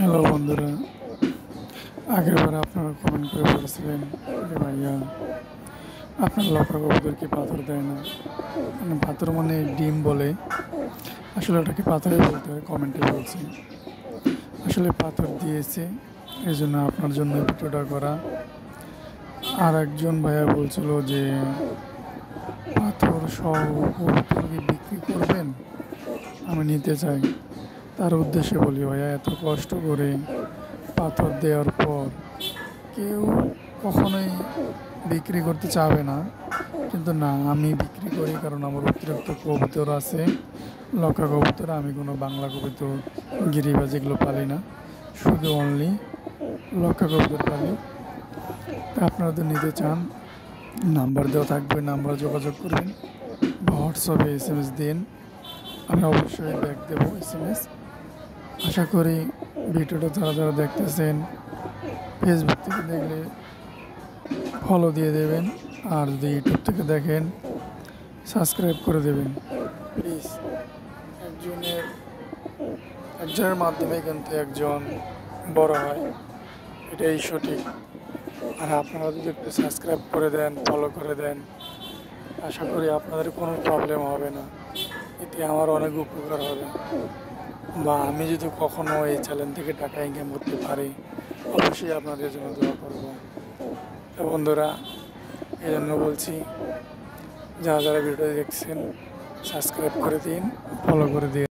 Hello বন্ধুরা, আগেরবার আপনারা কমেন্ট করে বলেছিলেন যে ভাইয়া আপনার লক্ষা কবুতরকে পাথর দেয় না, মানে পাথর মানে ডিম বলে। আসলে ওটাকে পাথরই বলতে হয়, কমেন্টে বলছি। আসলে পাথর দিয়েছে, এই জন্য আপনার জন্য এই ভিডিওটা করা। আর একজন ভাইয়া বলছিল যে পাথর সহ কবুতর কি বিক্রি করবেন, আমি নিতে চাই। তার উদ্দেশ্যে বলি, ভাইয়া এত কষ্ট করে পাথর দেওয়ার পর কেউ কখনোই বিক্রি করতে চাবে না, কিন্তু না, আমি বিক্রি করি কারণ আমার অতিরিক্ত কবুতর আছে, লক্ষা কবুতর। আমি কোনো বাংলা কবুতর, গিরিবাজ এগুলো পালি না, শুধু অনলি লক্ষা কবুতর পালি। তা আপনারা তো নিতে চান, নাম্বার দেওয়া থাকবে, নাম্বারে যোগাযোগ করবেন বা হোয়াটসঅ্যাপে SMS দিন, আমি অবশ্যই ব্যাক দেবো SMS। আশা করি ভিডিওটা যারা যারা দেখতেছেন ফেসবুক থেকে দেখলে ফলো দিয়ে দেবেন, আর যদি ইউটিউব থেকে দেখেন সাবস্ক্রাইব করে দেবেন প্লিজ। একজনের একজনের মাধ্যমে কিন্তু একজন বড় হয়, এটাই সঠিক। আর আপনারা যদি একটু সাবস্ক্রাইব করে দেন, ফলো করে দেন, আশা করি আপনাদের কোনো প্রবলেম হবে না, এতে আমার অনেক উপকার হবে। বা আমি যদি কখনো এই চ্যানেল থেকে টাকা ইনকাম করতে পারি, অবশ্যই আপনাদের জন্য দোয়া করব। তো বন্ধুরা, এই জন্য বলছি, যারা যারা ভিডিও দেখছেন সাবস্ক্রাইব করে দিন, ফলো করে দিন।